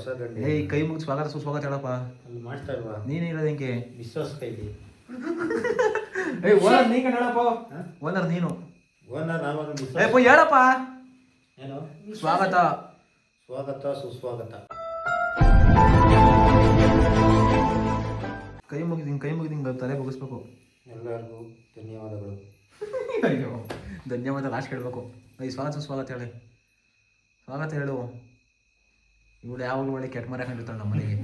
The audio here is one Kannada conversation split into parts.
ಹೊಸ ಗಂಡಿ. ಏಯ್ ಕೈ ಮುಗಿದು ಸ್ವಾಗತ ಸುಸ್ವಾಗತ ಹೇಳಪ್ಪ. ಅಲ್ಲಿ ಮಾಡ್ತಾ ಇಲ್ವಾ? ನೀನು ಹೇಳೋದು ಹೆಂಗೆ? ವಿಶ್ವಾಸ ಕೈಲಿ. ಏಯ್ ಓನರ್ ನೀ ಕಣ ಹೇಳಪ್ಪ. ಓನರ್ ನೀನು. ಓನರ್ ನಾನು ಏ ಪೋ ಹೇಳಪ್ಪ. ಏನು? ಸ್ವಾಗತ. ಸ್ವಾಗತ ಸುಸ್ವಾಗತ. ಕೈ ಮುಗಿದಿಂಗ್ ತಲೆ ಮುಗಿಸ್ಬೇಕು. ಎಲ್ಲರಿಗೂ ಧನ್ಯವಾದಗಳು. ಅಯ್ಯೋ ಧನ್ಯವಾದ ಲಾಸ್ಟ್ ಹೇಳ್ಬೇಕು. ಸ್ವಾಗತ ಸುಸ್ವಾಗತ ಹೇಳಿ. ಸ್ವಾಗತ ಹೇಳು. ಇವಳು ಯಾವಾಗಲೂ ಒಳ್ಳೆ ಕೆಟ್ಟ ಮರ ಕಂಡಿರ್ತಾಳೆ ನಮ್ಮ ಮನೆಗೆ.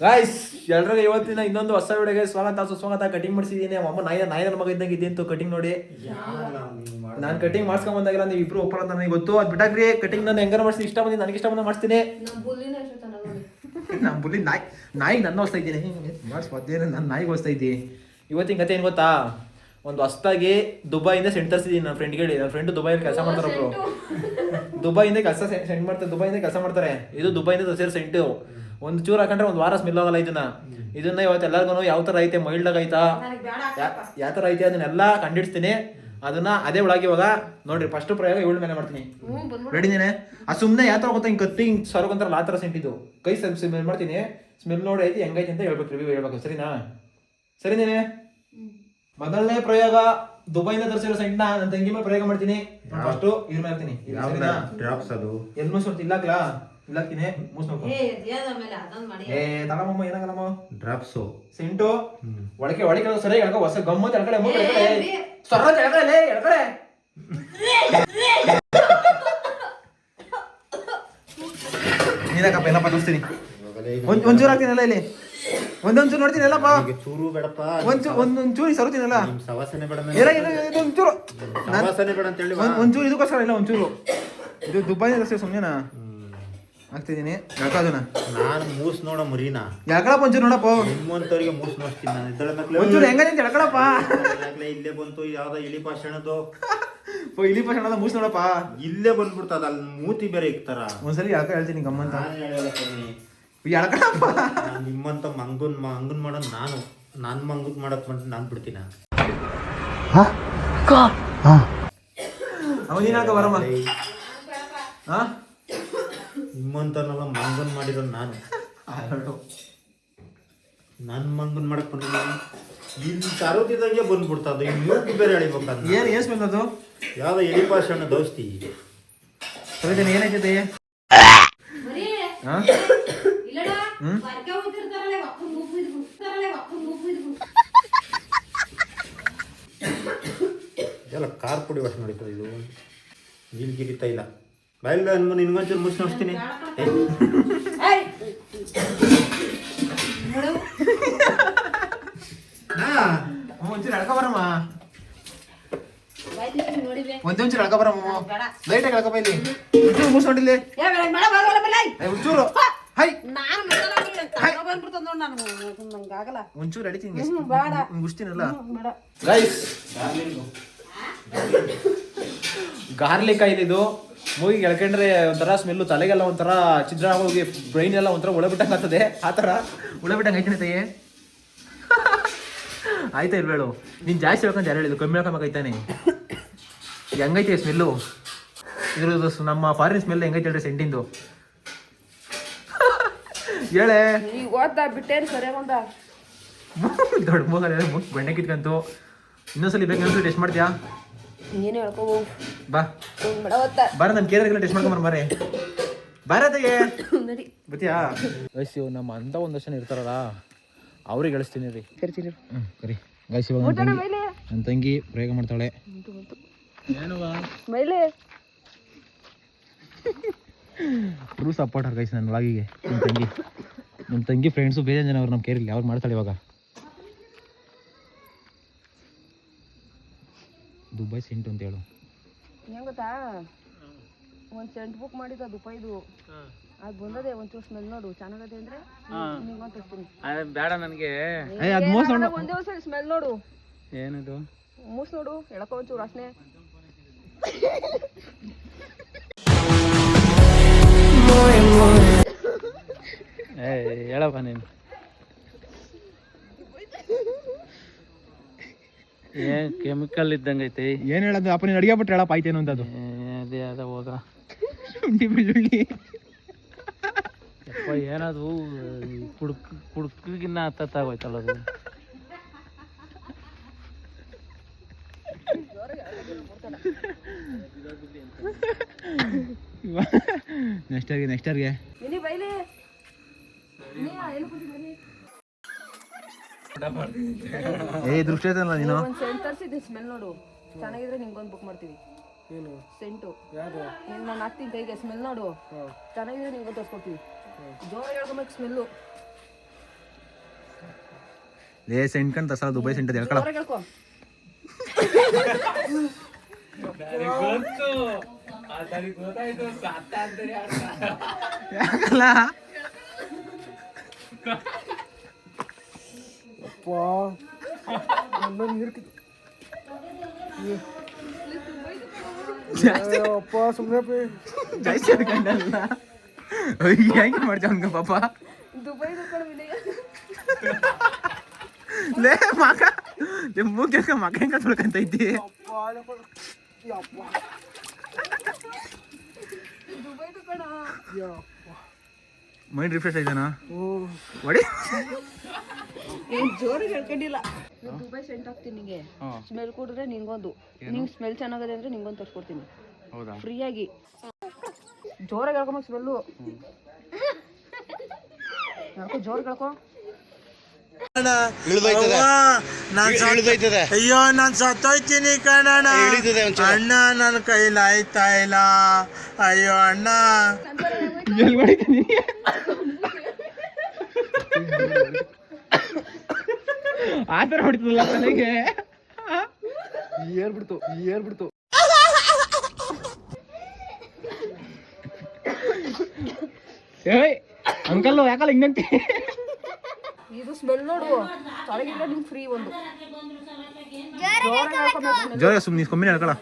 ಗಾಯ್ಸ್ ಎಲ್ರಿಗೂ ಇವತ್ತಿನ ಇನ್ನೊಂದು ಹೊಸ ವಿಡಿಯೋಗೆ ಸ್ವಾಗತ ಸುಸ್ವಾಗತ. ಕಟಿಂಗ್ ಮಾಡಿಸಿದ್ದೀನಿ. ಅಮ್ಮ ನಾಯಿನ ಮಗ ಇದ್ದಂಗೆ ಇದ್ದಂತು ಕಟಿಂಗ್ ನೋಡಿ. ನಾನು ಕಟಿಂಗ್ ಮಾಡ್ಸ್ಕೊಂಡ್ ಬಂದಾಗಿಲ್ಲ ನೀವು ಇಬ್ರು ಒಪ್ಪಲ್ಲ ಅಂತ ನನಗೆ ಗೊತ್ತು. ಅದು ಬಿಟ್ಟಾಗ್ರಿ ಕಟಿಂಗ್ ನಾನು ಹೆಂಗಾರ ಮಾಡಿಸಿ ಇಷ್ಟ ಬಂದು ನನಗೆ ಇಷ್ಟ ಬಂದ ಮಾಡಿಸ್ತೀನಿ. ನಮ್ಮ ಬುಲ್ಲಿ ನಾಯಿಗೆ ನನ್ನ ಹೊಸ್ತಾ ಇದ್ದೀನಿ ಮಾಡಿಸ್ಬೋದೇನು. ನನ್ನ ನಾಯಿಗೆ ಹೊಸ್ತಾ ಇದ್ದೀನಿ. ಇವತ್ತಿನ ಕತೆ ಏನು ಗೊತ್ತಾ, ಒಂದು ಹೊಸ್ದಾಗಿ ದುಬೈಯಿಂದ ಸೆಂಟ್ ತರಿಸಿದ್ದೀನಿ ನನ್ನ ಫ್ರೆಂಡ್ಗೆ ಹೇಳಿ. ನನ್ನ ಫ್ರೆಂಡು ದುಬೈಯಲ್ಲಿ ಕೆಲಸ ಮಾಡ್ತಾರೆ. ಒಬ್ರು ದುಬೈಯಿಂದ ಕೆಲಸ ಮಾಡ್ತಾರೆ. ಇದು ದುಬೈಯಿಂದ ತರಿಸಿರೋ ಸೆಂಟು. ಒಂದು ಚೂರು ಹಾಕೊಂಡ್ರೆ ಒಂದು ವಾರ ಸ್ಮೆಲ್ ಹೋಗಲ್ಲ ಇದನ್ನ ಇವತ್ತು ಎಲ್ಲರಿಗೂ ಯಾವ ಥರ ಐತೆ, ಮೈಲ್ಡಾಗ ಐತಾ, ಯಾವ ಥರ ಐತೆ ಅದನ್ನೆಲ್ಲ ಕಂಡಿಡ್ತೀನಿ. ಅದನ್ನ ಅದೇ ಒಳಗೆ ಇವಾಗ ನೋಡ್ರಿ ಫಸ್ಟ್ ಪ್ರಯೋಗ ಇವಳ ಮೇಲೆ ಮಾಡ್ತೀನಿ. ರೆಡಿನೇನೆ? ಆ ಸುಮ್ಮನೆ ಯಾವ ಥರ ಗೊತ್ತಾ, ಹಿಂಗೆ ಕತ್ತಿ ಹಿಂಗೆ ಸರೋಗಂತಾರಲ್ಲ ಆ ಥರ ಸೆಂಟಿದ್ದು ಕೈ ಸ್ಮೆಲ್ ಮಾಡ್ತೀನಿ. ಸ್ಮೆಲ್ ನೋಡಿ ಐತಿ ಹೆಂಗೈತಿ ಅಂತ ಹೇಳ್ಬೇಕು, ರಿವ್ಯೂ ಹೇಳ್ಬೇಕು. ಸರಿನಾ? ಸರಿನೇನೆ? ಮೊದಲನೇ ಪ್ರಯೋಗ ದುಬೈಯಿಂದ ತರಿಸಿರೋ ಸೆಂಟ್ನ ನನ್ನ ತಂಗಿ ಮೇಲೆ ಪ್ರಯೋಗ ಮಾಡ್ತೀನಿ. ಫಸ್ಟ್ ಇದ್ರ ಮೇಲೆ ಹಾಕ್ತೀನಿ. ಎಲ್ಲಿ ಮೂಸ್ ಇಲ್ಲಾಕ್ತೀನಿ. ಮೂಸ್ ತಗೊಮ್ಮ ಏನಾಗಲ್ಲಮ್ಮ. ಡ್ರಾಪ್ಸು ಸೆಂಟು ಒಳಗೆ ಸರಿ ಎಳ್ಕೊ. ಹೊಸ ಗಮ್ಮತ್ ಎಳ್ಕಡೆ ಸೊರ ಎಳ್ಕಡೆ ಎಳ್ಕಡೆ. ನೀನಕ್ಕಪ್ಪ ಏನಪ್ಪ ತೋರಿಸ್ತೀನಿ. ಒಂಚೂರು ಹಾಕ್ತೀನಲ್ಲ ಇಲ್ಲಿ, ಒಂದೊಂಚೂರು ನೋಡ್ತೀನಿ ಎಲ್ಲಪ್ಪ. ಚೂರು ಬೇಡಪ್ಪ, ಒಂದೊಂಚೂರು ಸರುತ್ತೀನಲ್ಲ. ಸವಾಸನೆ ಬೇಡ, ಒಂಚೂರು ಸವಾಸನೆ ಬೇಡ ಅಂತ ಹೇಳಿ ಒಂಚೂರು ಇದಕ್ಕೋಸ್ಕರ ಇಲ್ಲ. ಒಂಚೂರು ಇದು ದುಬೈ ಸೇರಿ ಆಗ್ತಿದ್ದೀನಿ. ಯಾಕದನ ನಾನು ಮೂಸ್ ನೋಡ ಮರಿನಾ ಯಾಕಳಪ್ಪ ಒಂಚೂರು ನೋಡಪ್ಪ. ನಿಮ್ಮಂತವ್ರಿಗೆ ಮೂಸ್ ನೋಡ್ತೀನಿ ನಾನು. ಒಂಚೂರು ಹೆಂಗಂತ ಎಳ್ಕಳಪ್ಪ. ಇಲ್ಲೇ ಬಂತು ಯಾವ್ದೋ ಇಲಿ ಪಾಷಣದು. ಇಲಿ ಪಾಷಣದ ಮೂಸ್ ನೋಡಪ್ಪ. ಇಲ್ಲೇ ಬಂದ್ಬಿಡ್ತದ, ಅಲ್ಲಿ ಮೂತಿ ಬೇರೆ ಇಕ್ತಾರ. ಒಂದ್ಸಲಿ ಯಾಕ ಹೇಳ್ತೀನಿ ಗಮ್ಮಂತ ಎಳ್ಕಳಪ್ಪ. ನಿಮ್ಮಂತ ಮಂಗುನ್ ಮಾಡೋದು ನಾನು. ನನ್ ಮಂಗುನ್ ಮಾಡಕ್ ನಾನು ಬಿಡ್ತೀನ. ಅವನಿನಾಕ ಬರಮ್ಮ. ನಿಮ್ಮಂತನೆಲ್ಲ ಮಂಗನ್ ಮಾಡಿರೋ ನಾನು. ನನ್ ಮಂಗನ್ ಮಾಡಕ್ ಬಂದಿದ್ದೀನಿ. ಇಲ್ಲಿ ತರೋದಿದಂಗೆ ಬಂದ್ಬಿಡ್ತದ. ಈ ಮೂತಿ ಬೇರೆ ಎಳಿಬೇಕಂತ. ಏನ್ ಸ್ಮೆಲ್ ಅದು? ಯಾವ್ದೋ ಎಲಿ ಪಾಷಣ ದೋಸ್ತಿ. ಏನೈತೆ? ಎಲ್ಲ ಕಾರ್ ಪುಡಿ ವಾಸನೆ ನಡೀತದೆ. ಇದು ನೀಲ್ಗಿರಿ ತೈಲ ಬಾಯಿಲ್ಲ ಅನ್ಮ. ನಿನ್ಗೊಂಚೂರು ಮುಚ್ಚಿ ನೋಡ್ತೀನಿ. ಒಂಚೂರು ಎಳ್ಕೊ ಬರಮ್ಮ. ಒಂಚೂರು ಎಳ್ಕೊ ಬರಮ್ಮ. ಲೈಟಾಗಿ ಎಳ್ಕೊ ಬೈಲಿ. ಒಂಚೂರು ಮುಚ್ಚಿ ನೋಡಿಲ್ಲಿ. ಒಂಚೂರು ಒಂಚೂರು ಅಡಿತೀನಿ. ಮುಗಿಸ್ತೀನಲ್ಲ. ಗಾರ್ಲಿಕ್ ಆಯಿಲ್ ಇದು. ಮೂಗಿಗೆ ಎಳ್ಕೊಂಡ್ರೆ ಒಂಥರ ಸ್ಮೆಲ್ಲು, ತಲೆಗೆಲ್ಲ ಒಂಥರ ಚಿದ್ರ ಹೋಗಿ ಬ್ರೈನ್ ಎಲ್ಲ ಒಂಥರ ಒಳ ಬಿಟ್ಟಂಗೆ ಆಗ್ತದೆ. ಆ ಥರ ಒಳ ಬಿಟ್ಟಂಗೆ ಐತಿನ ತಯ್ಯೆ. ಆಯ್ತಾ ಇಲ್ವೇಳು? ನೀನು ಜಾಸ್ತಿ ಹೇಳ್ಕೊಂಡು ಯಾರು ಹೇಳಿದ್ದು? ಕಮ್ಮಿ ಹೇಳ್ಕೊಂಬೇಕಾಯ್ತಾನೆ. ಹೆಂಗೈತೆ ಸ್ಮೆಲ್ಲು ಇದ್ರದ್ದು? ನಮ್ಮ ಫಾರಿನ್ ಸ್ಮೆಲ್ ಹೆಂಗೈತೆ ಹೇಳ್ರಿ ಸೆಂಟಿಂದು? ಹೇಳೆ. ದೊಡ್ಡ ಮೂಗಲ್ಲ ಬೆಣ್ಣೆ ಕಿತ್ಕಂತು. ಇನ್ನೊಂದ್ಸಲಿ ಬೇಕು ಟೆಸ್ಟ್ ಮಾಡ್ತೀಯಾ? ಬಾ ಬರ, ನಾನು ಕೇರಳ ಟೆಸ್ಟ್ ಮಾಡ್ಕೊಂಬರ. ಬರೇ ಭಾರತಿಗೆ ಬತ್ತೀಯಾ? ವಯಸ್ಸು ನಮ್ಮ ಅಂತ ಒಂದಷ್ಟು ಜನ ಇರ್ತಾರಲ್ಲ, ಅವ್ರಿಗೆ ಗಳಿಸ್ತೀನಿ ರೀ. ಕರಿ ಗೈಸ್, ಇವಾಗ ನನ್ನ ತಂಗಿ ಪ್ರಯೋಗ ಮಾಡ್ತಾಳೆ. ಟ್ರೂ ಸಪೋರ್ಟರ್ ಗೈಸ್ ನನ್ನ ಒಳಗಿಗೆ. ನಮ್ಮ ತಂಗಿ ಫ್ರೆಂಡ್ಸು ಬೇರೆ ಜನ ಅವ್ರು ನಮ್ಮ ಕೇರಿಲ್ಲ, ಅವ್ರು ಮಾಡ್ತಾಳೆ ಇವಾಗ. ದುಬೈ ಸೆಂಟ್ ಅಂತ ಹೇಳು. ಹೆಂಗ್ ಗೊತ್ತಾ, ಒಂದು ಸೆಂಟ್ ಬುಕ್ ಮಾಡಿದ್ದು ದುಬೈದು. ಅದು ಬಂದದೆ ಒಂಚೂರು ಸ್ಮೆಲ್ ನೋಡು, ಚೆನ್ನಾಗದೆ ಅಂದ್ರೆ ನಿಂಗೊಂದು ತರ್ತೀನಿ. ಬೇಡ ನನಗೆ. ಒಂದೇ ಒಂದ್ಸರಿ ಸ್ಮೆಲ್ ನೋಡು. ಏನದು? ಮೂಸ್ ನೋಡು, ಎಳಕೋ ಒಂಚೂರು ವಾಸನೆ. ಹೇಳಪ್ಪ ನೀನು. ಏನ್ ಕೆಮಿಕಲ್ ಇದ್ದಂಗೆ ಐತಿ. ಏನ್ ಹೇಳೋದು ಅಪ್ಪ, ನೀನು ಅಡಿಗೆ ಬಿಟ್ಟು ಹೇಳಪ್ಪ ಆಯ್ತೇನು ಅಂತ. ಅದು ಅದೇ ಅದ ಹೋಗ ಶುಂಠಿ ಬೆಳ್ಳುಳ್ಳಿ ಯಪ್ಪ ಏನದು ಕುಡ್ಕಿನ್ನ ಹತ್ತಾಗೋಯ್ತಲ್ಲ ಅದು. ನೆಕ್ಸ್ಟ್ ಇಯರ್ಗೆ ಮಿನಿ ಬೈಲಿ ದೃಷ್ಟಿ ಐತಲ್ಲ ನೀನು. ಒಂದು ಸೆಂಟ್ ತರಿಸಿದ್ದೀನಿ, ಸ್ಮೆಲ್ ನೋಡು ಚೆನ್ನಾಗಿದ್ರೆ ನಿಂಗೊಂದು ಬುಕ್ ಮಾಡ್ತೀವಿ. ಏನು ಸೆಂಟು ನಾನು ಹಾಕ್ತೀನಿ ಕೈಗೆ, ಸ್ಮೆಲ್ ನೋಡು ಚೆನ್ನಾಗಿದ್ರೆ ನಿಂಗೊಂದು ತರಿಸ್ಕೊಡ್ತೀವಿ. ಜೋರಾಗಿ ಹೇಳ್ಕೊಬೇಕು ಸ್ಮೆಲ್ಲು. ಸೆಂಟ್ ಕಂತ ತರ್ಸಲ್ಲ, ದುಬೈ ಸೆಂಟ್ ಅದು ಹೇಳ್ಕೊಳ. ಜೋರಾಗಿ ಹೇಳ್ಕೊ. ಯಾಕಲ್ಲ ಜಾಸ್ತಿ ಅನ್ಕೊಂಡಲ್ಲ. ಹೆಂಗೆ ಮಾಡ್ತೀವಿ ಅವ್ನ್ಗ ಪಾಪ. ದುಬೈ ಲೇ ಮಗ ಮೂಗ್ ಕೆಲ್ಸ ಮಗ ಹೆಂಗ ತೊಳ್ಕೊಂತ ಇದ್ದಿ. ಮೈಂಡ್ ರಿಫ್ರೆಶ್ ಆಯ್ತಾನ ನೋಡಿ. ಜೋರಾಗಿ ಹೇಳ್ಕೊಂಡಿಲ್ಲ. ದುಬೈ ಸೆಂಟ್ ಹಾಕ್ತೀನಿ ನಿಂಗೆ, ಸ್ಮೆಲ್ ಕೊಡಿದ್ರೆ ನಿಂಗೊಂದು, ನಿಂಗೆ ಸ್ಮೆಲ್ ಚೆನ್ನಾಗದೆ ಅಂದ್ರೆ ನಿಂಗೊಂದು ತರಿಸ್ಕೊಡ್ತೀನಿ ಫ್ರೀಯಾಗಿ. ಜೋರಾಗಿ ಹೇಳ್ಕೊಬೇಕು ಸ್ಮೆಲ್ಲು. ಜೋರಾಗಿ ಹೇಳ್ಕೊ. ಅಯ್ಯೋ ನಾನ್ ಸತ್ತೋಯ್ತೀನಿ ಕಣಣ್ಣ, ಅಣ್ಣ ನನ್ನ ಕೈಲಿ ಆಯ್ತಾ ಇಲ್ಲ, ಅಯ್ಯೋ ಅಣ್ಣ. ಆತರ ಹೊಡಿತದಲ್ಲ ತಲೆಗೆ. ಏರ್ಬಿಡ್ತು ಏಯ್ ಅಂಕಲ್ ಯಾಕಲ್ಲ ಹಿಂಗಂತಿ. ಇದು ಸ್ಮೆಲ್ ನೋಡು ಚೆನ್ನಾಗಿದ್ರೆ ನಿಂಗೆ ಫ್ರೀ ಒಂದು. ಜೋರ ಸುಮ್ಮನೆ ಕಮ್ಮಿನೇ ಹೇಳ್ಕೊಳ.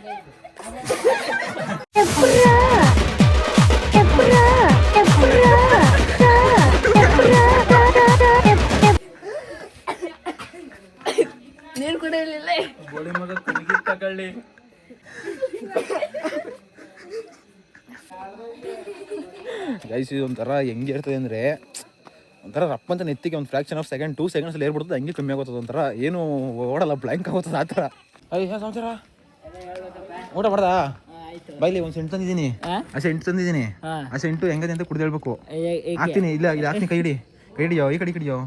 ನೀನು ಕೂಡ ಇರಲಿಲ್ಲ. ಗೋಳಿ ಮಗ ಕುಡಿಗಿಟ್ ತಗೊಳ್ಳಿ. ಗೈಸ್ ಇದು ಒಂಥರ ಹೆಂಗೆ ಇರ್ತದೆ ಅಂದರೆ ಒಂಥರ ರಪ್ಪ ಅಂತ ನೆತ್ತಿಗೆ ಒಂದು ಫ್ರಾಕ್ಷನ್ ಆಫ್ ಸೆಕೆಂಡ್ 2 seconds ಏರ್ಬಿಡ್ತದೆ, ಹಂಗೆ ಕಮ್ಮಿ ಆಗೋತದ. ಒಂಥರ ಏನು ಓಡಲ್ಲ, ಬ್ಲ್ಯಾಂಕ್ ಆಗೋತದ ಆ ಥರ. ಅಯ್ಯ ಸಮಾಚಾರ ಊಟ ಮಾಡ್ದಾ? ಬೈಲಿ ಒಂದು ಸೆಂಟ್ ತಂದಿದ್ದೀನಿ, ಆ ಸೆಂಟು ಹೆಂಗದೆ ಅಂತ ಕುಡ್ದು ಹೇಳ್ಬೇಕು. ಹಾಕ್ತೀನಿ, ಇಲ್ಲ ಹಾಕ್ತೀನಿ, ಕೈ ಹಿಡಿಯೋ, ಈ ಕಡೆ ಹಿಡಿಯೋ,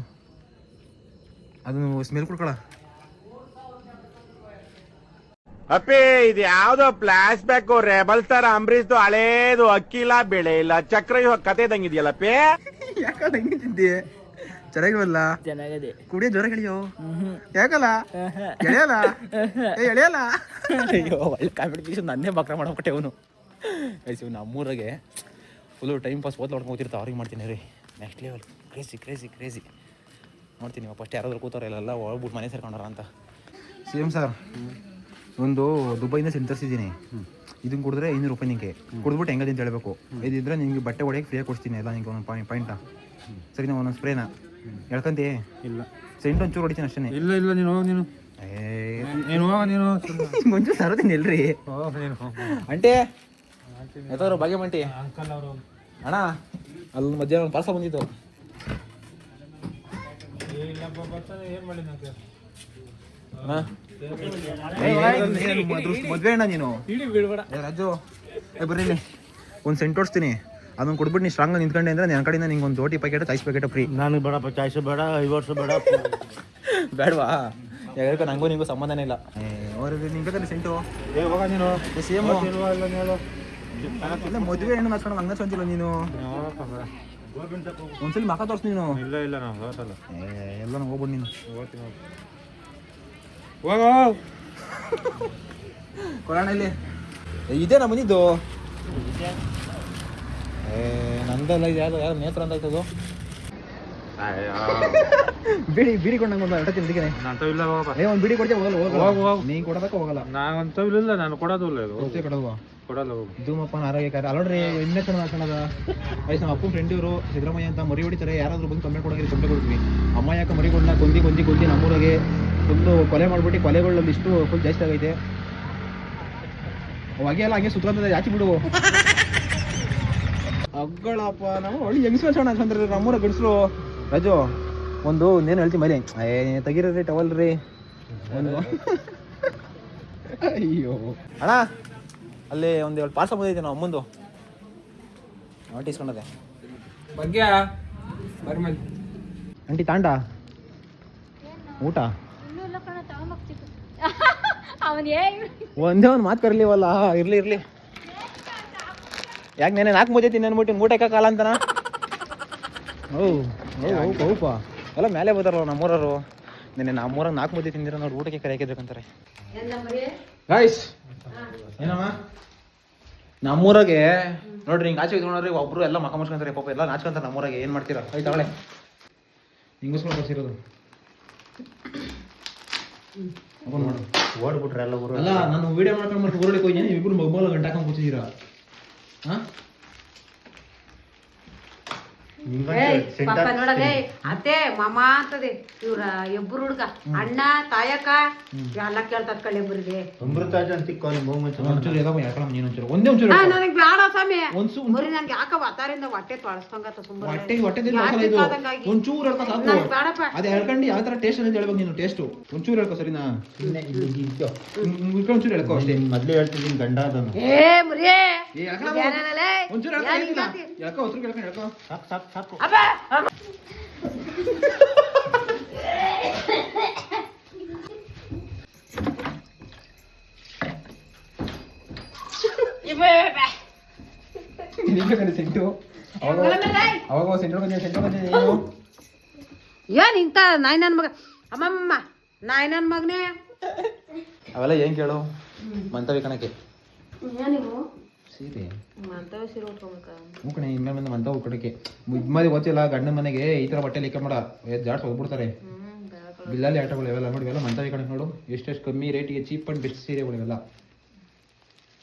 ಅದು ಸ್ಮೆಲ್ ಕೊಡ್ಕೊಳ. ಅಪ್ಪಿ ಇದು ಯಾವ್ದೋ ಫ್ಲಾಶ್ ಬ್ಯಾಕ್ ರೆಬಲ್ ಸ್ಟಾರ್ ಅಂಬರೀಶ್ದು ಹಳೇದು, ಅಕ್ಕಿಲ್ಲ ಬೆಳೆ ಇಲ್ಲ ಚಕ್ರ ಕತೆ ಇದಂಗಿದ್ಯಲ್ಲಪ್ಪಿ. ಯಾಕಲ್ಲ ಹೆಂಗೆ ತಿಂತಿ? ಚೆನ್ನಾಗಿವಲ್ಲ, ಚೆನ್ನಾಗದೆ. ಕುಡಿಯೋ ಜ್ವರ ಗೆಳೆಯೋ. ಯಾಕಲ್ಲ ಎಳೆಯಲ್ಲ ಎಳೆಯಲ್ಲ. ಅಯ್ಯೋ ಒಳ್ಳೆ ಕಾಂಪಿಟೇಷನ್ ನನ್ನೇ ಬಕ್ರ ಮಾಡ್ಕೊಟ್ಟೆ ಅವನು. ಗೈಸ್ ನಮ್ಮೂರಾಗೆ ಫುಲ್ಲು ಟೈಮ್ ಪಾಸ್ ಓದ್ಲು ಹೊಡ್ಕೊಂಡು ಹೋಗ್ತಿರ್ತಾ, ಅವ್ರಿಗೆ ಮಾಡ್ತೀನಿ ರೀ ನೆಕ್ಸ್ಟ್ ಲೆವೆಲ್. ಕ್ರೇಜಿ ನೋಡ್ತೀನಿ. ಫಸ್ಟ್ ಯಾರಾದ್ರೂ ಕೂತವ್ರೆ ಇಲ್ಲೆಲ್ಲ ಹೋಗ್ಬಿಟ್ಟು ಮನೆ ಸೇರ್ಕೊಂಡಾರ ಅಂತ. ಸೇಮ್ ಸರ್, ಒಂದು ದುಬೈಯಿಂದ ಸೆಂಟ್ ತರಿಸಿದ್ದೀನಿ. ಇದನ್ನು ಕುಡಿದ್ರೆ 500 ರೂಪಾಯಿ ನಿಂಗೆ ಕುಡಿದ್ಬಿಟ್ಟು ಹೆಂಗದೆ ಅಂತ ಹೇಳಬೇಕು. ಇದಿದ್ರೆ ನಿಂಗೆ ಬಟ್ಟೆ ಹೊಡೆಯಕ್ಕೆ ಫ್ರೀಯಾಗಿ ಕೊಡ್ತೀನಿ ಎಲ್ಲ, ನಿಂಗೆ ಒಂದು ಪಾಯಿಂಟಾ ಸರಿ. ನಾವು ಒಂದೊಂದು ಸ್ಪ್ರೇನ ಹೇಳ್ಕಂತೀ? ಇಲ್ಲ, ಸೆಂಟ್ ಒಂಚೂರು ಹೊಡಿತೀನಿ ಅಷ್ಟೇ. ಇಲ್ಲ ನೀನು ಹೋಗಿ, ನೀನು ಒಂಚೂರು ಸರೋತೀನಿ ಎಲ್ರಿ ಅಂಟೆ ಎತ್ತವ್ರು ಭಾಗ್ಯ ಮಂಟಿ ಅಣ್ಣ. ಅಲ್ಲಿ ಮಧ್ಯಾಹ್ನ ಒಂದು ಪಾರ್ಸಲ್ ಬಂದಿತ್ತು. ಮದ್ವೆ ಅಣ್ಣ ನೀನು ರಾಜು ಬರ್ರಿ, ಒಂದು ಸೆಂಟ್ ಓಡಿಸ್ತೀನಿ, ಅದನ್ನು ಕೊಡ್ಬಿಟ್ಟು ನೀ ಸ್ಟ್ರಾಂಗ್ ನಿಂತ್ಕೊಂಡೆ ಅಂದ್ರೆ ನನ್ನ ಕಡೆಯಿಂದ ನಿಂಗೆ ಒಂದು ರೋಟಿ ಪ್ಯಾಕೆಟ್ ಚಾಯ್ಸ್ ಪ್ಯಾಕೆಟ್ ಫ್ರೀ. ನನಗೆ ಬೇಡಪ್ಪ ಚಾಯ್ಸ್ ಬೇಡ, 5 ವರ್ಷ ಬೇಡ. ಬೇಡವಾ? ಯಾಕೆ ನಂಗೂ ನಿಂಗೂ ಸಂಬಂಧನೇ ಇಲ್ಲ. ಅವ್ರಿಗೆ ನಿಂಗೆ ಸೆಂಟು ಹೋಗ ನೀನು ಸೇಮ್ ಮದುವೆ ಹೆಣ್ಣು ನಚ್ಕೊಂಡು ಹಂಗ ಚಂದಿಲ್ಲ ನೀನು. ಒಂದ್ಸಲಿ ಮಕ್ಕ ತೋರ್ಸ್ ನೀನು. ಇಲ್ಲ ನಾವು ಎಲ್ಲ ಹೋಗ್ಬಿಡು ನೀನು. ಕೊರೋಣ ಇಲ್ಲಿ ಇದೇ ನಮ್ಮ ಮನಿದ್ದು. ನಂದಲ್ಲ, ಇದು ಯಾರು ನೇತ್ರ ಅಂತ ಆಯ್ತದು. ಬಿಡಿ ಕೊಂಡಂಗೆ ಒಂದು ಅಡ್ಡ ತಿಂದಿಗೆ ಒಂದು ಬಿಡಿ ಕೊಡ್ತೇವೆ, ಹೋಗಲ್ಲ ನೀನು ಕೊಡೋದಕ್ಕೆ ಹೋಗಲ್ಲ. ನಾನಂತವಿಲ್ಲ, ನಾನು ಕೊಡೋದಿಲ್ಲ. ಇದು ಕೊಡೋದು ಧೂಮಪ್ಪ ಆರೋಗ್ಯಕಾರಿ ಅಲ್ಲೋಡ್ರಿ. ಇನ್ನೇ ಚೆನ್ನ ಹಾಕೋಣದ ವಯಸ್ಸು. ನಮ್ಮ ಅಪ್ಪನ ಫ್ರೆಂಡ್ ಇವರು ಸಿದ್ದರಾಮಯ್ಯ ಅಂತ ಮರಿ ಹೊಡಿತಾರೆ. ಯಾರಾದ್ರೂ ಬಂದು ಕಂಪ್ಲೇಂಟ್ ಕೊಡ್ತೀವಿ. ಅಮ್ಮ ಯಾಕೆ ಮರಿಗಳನ್ನ ಕೊಂದಿ ನಮ್ಮೂರಾಗೆ ಫುಲ್ಲು ಕೊಲೆ ಮಾಡ್ಬಿಟ್ಟು ಕೊಲೆಗಳಲ್ಲಿ ಇಷ್ಟು ಫುಲ್ ಜಾಸ್ತಿ ಆಗೈತೆ. ಹೊಗೆ ಎಲ್ಲ ಹಂಗೆ ಸುತ್ತಂತದೆ ಯಾಚಿ ಬಿಡು ಅಗ್ಗಳಪ್ಪ ನಾವು ಒಳ್ಳೆ ಹೆಂಗಸ್ರು ಅಂದ್ರೆ ನಮ್ಮೂರ ಗಂಡಸ್ರು ರಾಜು ಒಂದು ಇನ್ನೇನು ಹೇಳ್ತೀನಿ ಮರಿ ತೆಗಿರಿ ಟವಲ್ ರೀ ಒಂದು ಅಯ್ಯೋ ಅಣ್ಣ ಅಲ್ಲಿ ಒಂದು 2 ಪಾರ್ಸಲ್ ಬಂದೈತೆ ನಾವು ಅಮ್ಮಂದು ಆಂಟಿ ಇಸ್ಕೊಂಡದೆ ಬಗ್ಗೆ ಬರ್ಮಲ್ ಆಂಟಿ ತಾಂಡ ಊಟ ಒಂದೇ ಒಂದು ಮಾತು ಕರ್ಲಿವಲ್ಲ ಇರ್ಲಿ ಯಾಕೆ ನೆನೆ 4 ಮುದ್ದೆ ತಿಂದು ಅಂದ್ಬಿಟ್ಟು ಊಟ ಕಾಲ ಅಂತನ ಹೌಪ ಎಲ್ಲ ಮೇಲೆ ಬರ್ತಾರಲ್ಲ ನಮ್ಮೂರವರು ನೆನೆ ನಮ್ಮೂರಾಗ 4 ಮುದ್ದೆ ತಿಂದಿರೋ ನೋಡಿ ಊಟಕ್ಕೆ ಕರೆಯಾಕಿದ್ಬೇಕಂತಾರೆ ಗೈಸ್ ಏನಮ್ಮ ನಮ್ಮೂರಾಗೆ ನೋಡ್ರಿ ಹಿಂಗೆ ಆಚೆ ನೋಡ್ರಿ ಒಬ್ರು ಎಲ್ಲ ಮಕ್ಕ ಮುಚ್ಕೊಂತಾರೆ ಪಾಪ ಎಲ್ಲ ನಾಚ್ಕೊಂತಾರೆ ನಮ್ಮೂರಾಗೆ ಏನು ಮಾಡ್ತೀರಾ ಆಯ್ತು ಅವಳೆ ಹಿಂಗಿಸ್ಕೊಂಡು ಬರ್ಸಿರೋದು ನೋಡು ಓಡ್ಬಿಟ್ರೆ ಎಲ್ಲ ಊರು ಅಲ್ಲ ನಾನು ವಿಡಿಯೋ ಮಾಡ್ಕೊಂಡು ಮತ್ತೆ ಊರೊಳಗೆ ಹೋಗಿ ಇಬ್ರು ಮೊಬೈಲ್ ಗಂಟೆ ಹಾಕೊಂಡು ಕೂತಿದ್ದೀರಾ ಹಾಂ ಪಾಪ ನೋಡಲೇ ಅತ್ತೆ ಮಾಮ ಅಂತದೆ ಇವ್ರ ಇಬ್ಬರು ಹುಡುಗ ಅಣ್ಣ ತಾಯಕ್ಕ ಎಲ್ಲ ಕೇಳ್ತದ ಕಳ್ಳಿಬ್ಬರಿಗೆ ಅಮೃತ ಒಂಚೂರು ಎಲ್ಲ ಯಾಕಲ್ಲ ನೀನು ಒಂಚೂರು ಒಂದೇ ಒಂಚೂರು ನನಗ್ ಬ್ಯಾಡ ಸ್ವಾಮಿ ಒಂಚೂರು ಬರೀ ನನ್ಗೆ ಯಾಕ ವಾತಾರಿಂದ ಹೊಟ್ಟೆ ತೊಳಸ್ಕೊಂಗತ್ತ ಹೊಟ್ಟೆ ಒಂಚೂರು ಹೇಳ್ಕೊ ಸಾಕು ಬೇಡಪ್ಪ ಅದು ಹೇಳ್ಕೊಂಡು ಯಾವ ತರ ಟೇಸ್ಟ್ ಅಂತ ಹೇಳ್ಬೇಕು ನೀನು ಟೇಸ್ಟು ಒಂಚೂರು ಹೇಳ್ಕೊ ಸರಿನಾ ಒಂಚೂರು ಹೇಳ್ಕೊ ಅಷ್ಟೇ ಮೊದ್ಲೇ ಹೇಳ್ತಿದ್ದೀನಿ ಗಂಡ ಅದನ್ನು ಏ ಮುರಿಯೇ ಒಂಚೂರು ಹೇಳ್ಕೊ ಹೊಸರು ಹೇಳ್ಕೊಂಡು ಹೇಳ್ಕೊ ಸಾಕು ಸಾಕು ಸಾಕು ಸೆಂಟು ಅವಾಗ ಸೆಂಟು ಏನ್ ಇಂತ ನಾಯಿ ನನ್ ಮಗ ಅಮ್ಮಮ್ಮ ನಾಯಿ ನನ್ ಮಗನೇ ಅವೆಲ್ಲ ಏನ್ ಕೇಳು ಮಂತವಿ ಕಣಕ್ಕೆ ಏನಿವು ಸೀರೆ ಮಂತವ ಸೀರೆ ಉಟ್ಕೊಬೇಕ ಮೂಕಣೆ ಇನ್ಮೇಲೆ ಬಂದು ಮಂತವ ಕಡೆಗೆ ಮುದ್ಮದಿ ಗೊತ್ತಿಲ್ಲ ಗಂಡನ ಮನೆಗೆ ಈ ತರ ಬಟ್ಟೆ ಲಿಕ್ಕ ಮಾಡ ಜಾಡ್ಸ್ ಹೋಗ್ಬಿಡ್ತಾರೆ ಬಿಲ್ಲಲ್ಲಿ ಆಟಗಳು ಇವೆಲ್ಲ ನೋಡಿ ಇವೆಲ್ಲ ಮಂತವಿ ಕಣಕ್ಕೆ ನೋಡು ಎಷ್ಟೆಷ್ಟು ಕಮ್ಮಿ ರೇಟಿಗೆ ಚೀಪ್ ಅಂಡ್ ಬೆಸ್ಟ್ ಸೀರೆಗಳು ಇವೆಲ್ಲ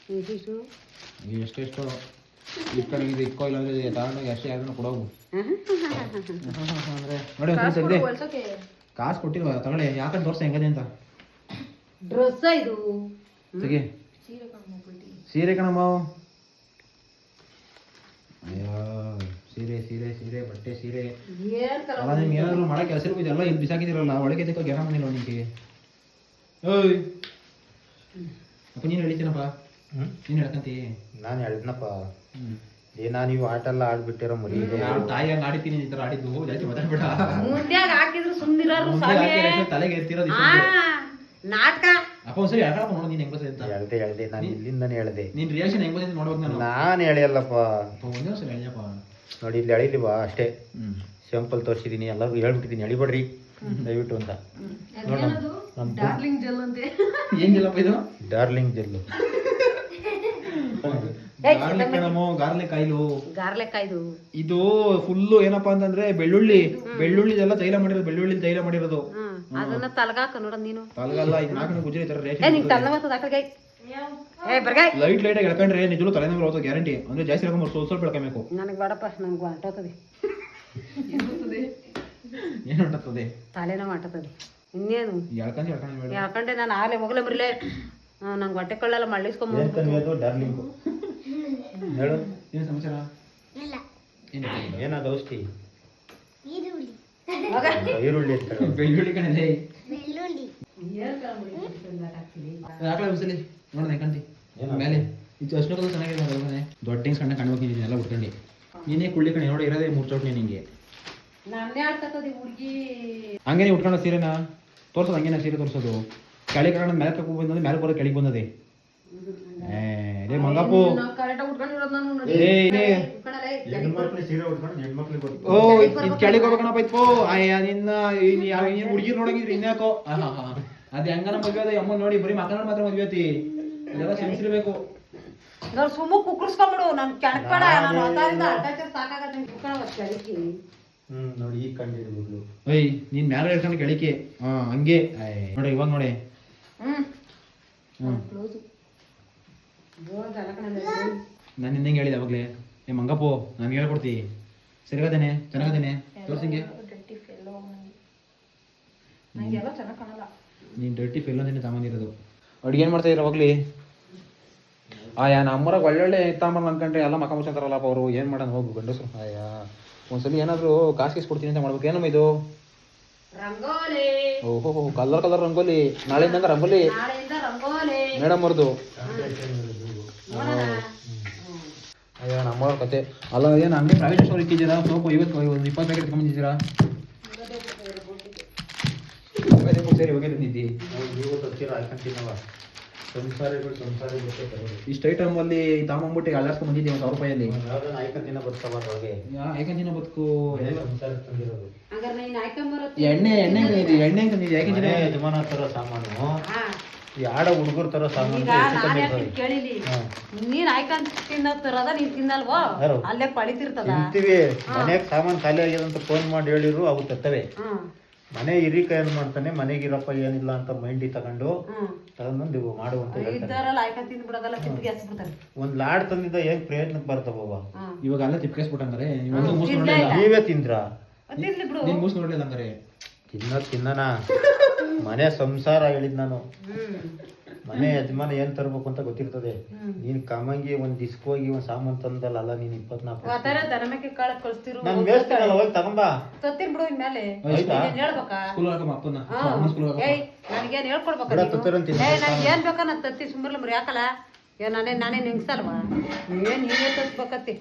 ಎಷ್ಟೆಷ್ಟು ಇಟ್ಕೊಂಡಿದ್ದು ಇಕ್ಕೋ ಇಲ್ಲ ಅಂದ್ರೆ ತಗೊಂಡೋಗಿ ಅಷ್ಟೇ ಯಾರನ್ನ ಕೊಡೋಗು ಅಂದ್ರೆ ನೋಡಿ ಒಂದ್ಸತಿ ಕಾಸು ಕೊಟ್ಟಿಲ್ವ ತಗೊಳ್ಳಿ ಯಾಕಂತ ತೋರ್ಸ ಹೆಂಗದೆ ಅಂತ ಡ್ರೆಸ್ ಇದು ತೆಗಿ ಸೀರೆ ಕಣಮ್ಮ ಅಯ್ಯೋ ಸೀರೆ ಸೀರೆ ಸೀರೆ ಬಟ್ಟೆ ಸೀರೆ ಅಲ್ಲ ನಿಮ್ಗೆ ಏನಾದ್ರು ಮಾಡೋ ಕೆಲಸ ಇದೆಲ್ಲ ಇಲ್ಲಿ ಬಿಸಾಕಿದಿರಲ್ಲ ಒಳಗೆ ತೆಕ್ಕೋ ಗೆರ ಬಂದಿಲ್ಲ ನಿಮಗೆ ಓಯ್ ಅಪ್ಪ ನೀನು ಹೇಳ್ತೀನಪ್ಪ ನೀನು ಹೇಳ್ಕಂತಿ ನಾನು ಹೇಳಿದ್ನಪ್ಪ ಏನಾ ನೀವು ಆಟ ಎಲ್ಲ ಆಡ್ಬಿಟ್ಟಿರೋ ಮರಿ ತಾಯಿ ಹಂಗೆ ಆಡಿತೀನಿ ಈ ಥರ ಆಡಿದ್ದು ಜಾಸ್ತಿ ಮಾತಾಡ್ಬೇಡ ಮುಂದ್ಯಾಗ ಹಾಕಿದ್ರು ಸುಮ್ನಿರೋರು ತಲೆಗೆ ಎತ್ತಿರೋದು ನಾಟಕ ಅಪ್ಪ ಒಂದ್ಸರಿ ಹೇಳ್ಕಪ್ಪ ನೋಡು ನೀನು ಹೆಂಗ್ ಬರ್ತದೆ ಅಂತ ಹೇಳ್ದೆ ನಾನು ಇಲ್ಲಿಂದಾನೆ ಹೇಳ್ದೆ ನಿನ್ ರಿಯಾಕ್ಷನ್ ಹೆಂಗ್ ಬರ್ತದೆ ನೋಡ್ಬೇಕು ನಾನು ಹೇಳಿಯಲ್ಲಪ್ಪ ಒಂದೇ ಒಂದ್ಸರಿ ಹೇಳಿಯಪ್ಪ ನೋಡಿ ಇಲ್ಲಿ ಎಳಿಲಿವಾ ಅಷ್ಟೇ ಸಿಂಪಲ್ ತೋರಿಸಿದೀನಿ ಎಲ್ಲರೂ ಹೇಳ್ಬಿಟ್ಟಿದ್ದೀನಿ ಎಳಿಬೇಡ್ರಿ ದಯವಿಟ್ಟು ಅಂತ ಡಾರ್ಲಿಂಗ್ ಜೆಲ್ ಅಂತೆ ಏನ್ ಜಿಲ್ಲಪ್ಪ ಇದು ಡಾರ್ಲಿಂಗ್ ಜೆಲ್ಲು ಗಾರ್ಲಿಕ್ ಕಣಮೋ ಗಾರ್ಲಿಕ್ ಆಯಿಲು ಗಾರ್ಲೆಕಾಯ್ದು ಇದು ಫುಲ್ಲು ಏನಪ್ಪಾ ಅಂತಂದ್ರೆ ಬೆಳ್ಳುಳ್ಳಿದೆಲ್ಲ ತೈಲ ಮಾಡಿರೋದು ಬೆಳ್ಳುಳ್ಳಿ ತೈಲ ಮಾಡಿರೋದು ಅದನ್ನ ತಲಗಾಕ ನೋಡ ನೀನು ತಲೆಗಲ್ಲ ಇದು ನಾಲ್ಕು ಗುಜರಿ ತರ ನಿಂಗೆ ತಲೆ ಬರ್ತದ ಆಕಡೆ ಏ ಬರ್ಗಾಯ್ ಲೈಟ್ ಲೈಟ್ ಆಗಿ ಎಳ್ಕೊಂಡ್ರೆ ನಿಜಲು ತಲೆನೋವು ಬರೋದು ಗ್ಯಾರಂಟಿ ಅಂದ್ರೆ ಜಾಸ್ತಿ ಹಾಕೊಂಡ್ ಸ್ವಲ್ಪ ಎಳ್ಕೊಬೇಕು ನನಗೆ ಬೇಡಪ್ಪ ನಂಗೆ ಹೊಂಟೋತದೆ ಏನು ಹೊಂಟತ್ತದೆ ತಲೆನೋವು ಹೊಂಟತದೆ ಇನ್ನೇನು ಎಳ್ಕೊಂಡು ಯಾಕಂದ್ರೆ ನಾನು ಆಗಲೇ ಹೋಗ್ಲೇ ಬರಲೇ ನಂಗೆ ಹೊಟ್ಟೆ ಕೊಳ್ಳೆಲ್ಲ ಮಳ್ಳಿಸ್ಕೊಂಬ ಡಾರ್ಲಿಂಗು ಹೇಳು ಏನು ಸಮಾಚಾರ ಏನದು ಔಷಧಿ ಹೋಗ ಈರುಳ್ಳಿ ಅಂತ ಬೆಳ್ಳುಳ್ಳಿ ಕಣಲೆ ಹಾಕಲ ಬಿಸಲಿ ನೋಡೋಣ ಕಂತಿ ಮೇಲೆ ಇದು ಅಷ್ಟೊಂದು ಚೆನ್ನಾಗಿದೆ ನೋಡೋಣ ದೊಡ್ಡ ಹಿಂಗ್ ಸಣ್ಣ ಕಣ್ಣು ಹೋಗಿದ್ದೀನಿ ಎಲ್ಲ ಉಟ್ಕೊಂಡು ನೀನೇ ಕುಳ್ಳಿ ಕಣೆ ನೋಡಿ ಇರೋದೇ 3 ಚೌಟ್ನಿ ನಿಂಗೆ ನಾನೇ ಆಡ್ತದೆ ಹುಡುಗಿ ಹಂಗೇನೆ ಉಟ್ಕೊಳ್ಳೋ ಸೀರೆನಾ ತೋರ್ಸೋದು ಹಂಗೇನ ಸೀರೆ ತೋರ್ಸೋದು ಕೆಳಗೆ ಕಣ ಮೇಲೆ ಕರ್ಕೊಂಡು ಬಂದದೆ ಮೇಲೆ ಬರೋದು ಕೆಳಗೆ ಬಂದದೆ ರೇ ಮಂಗಪ್ಪು ಸೀರೆ ಉಟ್ಕೊಂಡು ಹೆಣ್ಮಕ್ಳಿಗೆ ಓ ಇದು ಕೆಳಗೆ ಹೋಗ್ಬೇಕಣಪ್ಪ ಇತ್ತು ಅಯ್ಯ ನಿನ್ನ ಹುಡುಗಿರ್ ನೋಡಂಗಿದ್ರಿ ಇನ್ಯಾಕೋ ಅದು ಹೆಂಗನ ಮದ್ವೆ ಅದ ಅಮ್ಮ ನೋಡಿ ಬರೀ ಮಾತಾಡೋದು ಮಾತ್ರ ಮದ್ವೆ ಐತಿ ಇದೆಲ್ಲ ಸೆನ್ಸಿರ್ಬೇಕು ನೋಡಿ ಸುಮ್ಮ ಕುಕ್ಕರ್ಸ್ಕೊಂಬಿಡು ನನ್ ಕೆಣಕ್ಬೇಡ ನಾನು ಹೊತ್ತಾರಿಂದ ಅಟ್ಯಾಚರ್ ಸಾಕಾಗತ್ತೆ ನಂಗೆ ಕುಕ್ಕಳ ಕೆಳಕ್ಕೆ ನೋಡಿ ಈ ಕಂಡಿಡ್ಬಿಡ್ಲು ಓಯ್ ನೀನ್ ಮ್ಯಾಲ ಹೇಳ್ಕೊಂಡು ಕೆಳಕ್ಕೆ ಹಂಗೆ ನೋಡಿ ಇವಾಗ ನೋಡಿ ನಾನು ನಿನ್ನೆ ಹೇಳಿದೆ ಅವಾಗಲೇ ಏ ಮಂಗಪ್ಪು ನಾನು ಹೇಳ್ಕೊಡ್ತಿ ಸರಿಗದೇನೆ ಚೆನ್ನಾಗದೇನೆ ತೋರ್ಸಿಂಗೆ ನೀನು ಡರ್ಟಿ ಫೆಲ್ ಅಂತಾನೆ ತಗೊಂಡಿರೋದು ಅಡುಗೆ ಏನು ಮಾಡ್ತಾ ಇರೋ ಅವಾಗಲಿ ನಮ್ಮೂರಾಗ ಒಳ್ಳೊಳ್ಳೆ ತಗೊಂಬರ್ ಅನ್ಕೊಂಡ್ರೆ ಎಲ್ಲ ಮಕ್ಕ ಮುಚ್ಕೊಂತಾರಲ್ಲಪ್ಪ ಅವರು ಏನು ಮಾಡೋಣ ಹೋಗು ಗಂಡಸರು ಒಂದ್ಸಲಿ ಏನಾದರೂ ಕಾಸು ಕೊಡ್ತೀನಿ ಅಂತ ಮಾಡ್ಬೇಕು. ಏನಮ್ಮ ಇದು? ರಂಗೋಲಿ. ಓಹೋ ಕಲರ್ ಕಲರ್ ರಂಗೋಲಿ. ನಾಳೆಯಿಂದ ರಂಗೋಲಿ ಮೇಡಮ್ ಅವ್ರದ್ದು. ನಮ್ಮವ್ರ ಕತೆ ಅಲ್ಲ. ಏನು ಅಂಗಡಿ ಪ್ರೈವೇಟ್ ಸ್ಟೋರ್ ಇಕ್ಕಿದ್ದೀರಾ? ಸೋಪು 20 ಪ್ಯಾಕೆಟ್ ತಗೊಂಡಿದ್ದೀರಾ? ಸರಿ ಹೋಗಿ ಬಂದಿದ್ದಿ. ಇಷ್ಟು ಐಟಮಲ್ಲಿ ತಾಂಬಿಟ್ಟು ಅಲ್ಲಾಡ್ಸ್ಕೊಂಡು ಬಂದಿದ್ದೀವಿ 1000 ರೂಪಾಯಲ್ಲಿ. ಐಕನ್ ದಿನ ಬದುಕು ಎಣ್ಣೆ ತಂದಿದ್ದೆ. ಐಕನ್ ದಿನ ಯಜಮಾನ ತರ ಸಾಮಾನು, ಯಾಡ ಹುಡುಗರ ತರ ಸಾಮಾನು ಕೇಳಿಲಿ. ನೀನ್ ಆಯ್ಕೊಂಡ್ ತಿನ್ನೋದ ನೀನ್ ತಿನ್ನಲ್ವೋ? ಅಲ್ಲೇ ಪಳಿತಿರ್ತದ. ತಿಂತೀವಿ. ಮನ್ಯಾಗ ಸಾಮಾನು ಖಾಲಿ ಆಗ್ಯದ ಅಂತ ಫೋನ್ ಮಾಡಿ ಹೇಳಿರು, ಅವು ತತ್ತವೆ. ಮನೆ ಹಿರಿಕ ಏನ್ ಮಾಡ್ತಾನೆ, ಮನೆಗಿರಪ್ಪ ಏನಿಲ್ಲ ಅಂತ ಮೈಂಡಿ ತಗೊಂಡು ನೀವು ಮಾಡುವಂತ ಒಂದ್ ಲಾಡ್ ತಂದಿದ್ದ ಏನ್ ಪ್ರಯತ್ನಕ್ಕೆ ಬರ್ತಾವ. ಇವಾಗ ಎಲ್ಲ ತಿಪ್ಪಿಸ್ಬಿಟ್ಟಂಗಾರೆ. ನೀವೇ ತಿಂದ್ರ? ಮೂಸ್ ನೋಡ್ಲಿಲ್ಲ ಹಂಗಾರೆ. ತಿನ್ನನ ಮನೆ ಸಂಸಾರ ಹೇಳಿದ್ ನಾನು. ಮನೆ ಯಜಮಾನ ಏನ್ ತರ್ಬೇಕು ಅಂತ ಗೊತ್ತಿರ್ತದೆ. ನೀನ್ ಕಮ್ಮಂಗಿ ಒಂದ್ ದಿಸ್ಕ್ ಹೋಗಿ ಒಂದ್ ಸಾಮಾನ್ ತಂದಲ್ಲ, ನೀನ್ 24 ನಾನು ಬೇಸ್ತಾನಲ್ಲ, ಹೋಗಿ ತಗೊಂಬ. ಏನ್ ಬೇಕ ನಾ ತತ್ತಿ ಸುಮ್ಮನೆ ಮರಿ ಯಾಕಲ್ಲ ನಾನೇ ನಿಂಗ್ಸಲ್ವಾ? ಏನ್ ನೀನೇ ತತ್ಬೇಕತ್ತಿ.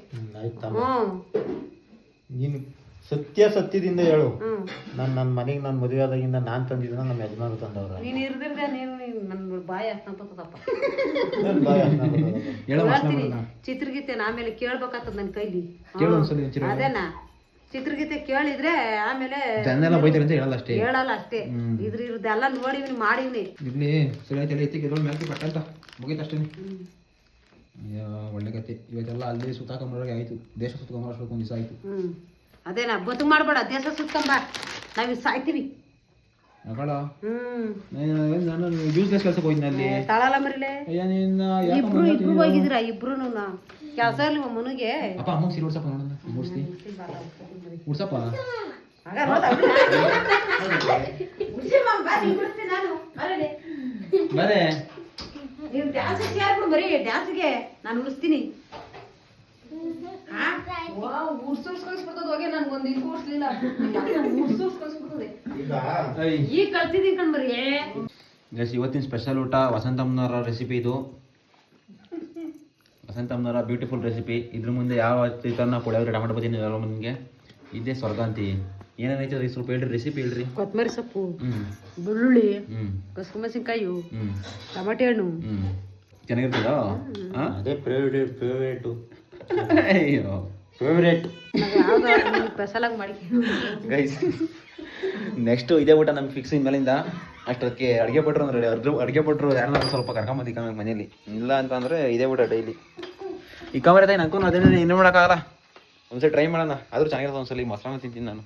ನೀನ್ ಸತ್ಯದಿಂದ ಹೇಳು. ನನ್ನ ಮನೆಗೆ ನಾನು ಮದುವೆ ಆದಾಗಿಂದ ನಾನ್ ತಂದಿದ್ದ ನಮ್ಮ ಯಜಮಾನ ತಂದವ್ರ. ನೀನ್ ಇರ್ದಿರ್ದ ನೀನು ನನ್ನ ಬಾಯಿ ಅಷ್ಟಪ್ಪ ಚಿತ್ರಗೀತೆ ಆಮೇಲೆ ಕೇಳ್ಬೇಕಾಗ್ತದ ನನ್ ಕೈಲಿ. ಅದೇನಾ ಚಿತ್ರಗೀತೆ ಕೇಳಿದ್ರೆ ಆಮೇಲೆ ಹೇಳಲ್ಲ ಅಷ್ಟೇ. ಇದ್ರದ್ದೆಲ್ಲ ನೋಡಿವ್ನಿ ಮಾಡಿವ್ನಿ. ಒಳ್ಳೆ ಕತೆ. ಇವತ್ತೆಲ್ಲ ಅಲ್ಲಿ ಸುತ್ತಾಕೊಂಡ್ರೆ ಆಯ್ತು. ದೇಶ ಸುತ್ತಕೊಂಡ್ರೆ ಒಂದ್ ದಿವಸ ಆಯ್ತು. ಅದೇನಾ ಬದುಕು ಮಾಡ್ಬೇಡ, ದೇಶ ಸುತ್ತಂಬ, ನಾವ್ ಸಾಯ್ತೀವಿ. ಯೂಸ್ಲೆಸ್ ಕೆಲ್ಸಕ್ಕೆ ಹೋಗಿದ್ನಲ್ಲಿ ತಳಲ್ಲ ಮರಿಲೆ. ಇಬ್ರು ಹೋಗಿದ್ರ? ಇಬ್ರು ಕೆಲಸ ಇಲ್ಲ ಮನುಗೆ. ಅಪ್ಪ ಅಮ್ಮ ಸೀರೆ ಉಡ್ಸಪ್ಪ ನೋಡೋಣ. ಉಡ್ಸಪ್ಪ ಬರೇ ನೀವು ಡ್ಯಾನ್ಸ್ ಯಾರು ಬರೀ ಡ್ಯಾನ್ಸ್ಗೆ ನಾನು ಉಳಿಸ್ತೀನಿ. ಈಗ ಕಳ್ಸಿದೀನಿ ಕಣ್ಬರಿ. ಇವತ್ತಿನ ಸ್ಪೆಷಲ್ ಊಟ ವಸಂತಮ್ಮನವರ ರೆಸಿಪಿ ಇದು. ವಸಂತಮ್ಮನವರ ಬ್ಯೂಟಿಫುಲ್ ರೆಸಿಪಿ. ಇದ್ರ ಮುಂದೆ ಯಾವ ಚಿತ್ರಾನ್ನ ಪುಳಿಯೋಗರೆ ಟೊಮೆಟೊ ಬಜ್ಜಿ ಎಲ್ಲ ನಿಮಗೆ ಇದೇ ಸ್ವರ್ಗ ಅಂತೀವಿ. ಏನೇನೈತೆ ಸ್ವಲ್ಪ ಹೇಳ್ರಿ, ರೆಸಿಪಿ ಹೇಳ್ರಿ. ಕೊತ್ತಂಬರಿ ಸೊಪ್ಪು, ಬೆಳ್ಳುಳ್ಳಿ, ಕಸ್ಕಮೆಣಸಿನ್ಕಾಯಿ, ಟಮಾಟೆ ಹಣ್ಣು. ಚೆನ್ನಾಗಿರ್ತದ? ಅದೇ ಫೇವ್ರೇಟ್. ಸ್ಪೆಷಲ್ ಆಗಿ ಮಾಡಿ ಗೈಸ್. ನೆಕ್ಸ್ಟ್ ಇದೇ ಊಟ ನಮ್ಗೆ ಫಿಕ್ಸ್ ಇನ್ಮೇಲಿಂದ. ಅಷ್ಟಕ್ಕೆ ಅಡುಗೆ ಭಟ್ರು ಅಂದ್ರೆ ಅಡುಗೆ ಭಟ್ರು ಯಾರನ್ನ ಸ್ವಲ್ಪ ಕರ್ಕೊಂಬಂದು ಮನೇಲಿ ಇಲ್ಲ ಅಂತಂದರೆ ಇದೇ ಊಟ ಡೈಲಿ. ಈ ಕಮರ ನಂಗೂ ಅದೇನೇ ಇನ್ನೂ ಮಾಡೋಕ್ಕಾಗಲ್ಲ. ಒಂದ್ಸಲ ಟ್ರೈ ಮಾಡೋಣ. ಆದರೂ ಚೆನ್ನಾಗಿರೋದು. ಒಂದ್ಸಲ ಮೊಸರನ್ನ ತಿಂತೀನಿ ನಾನು.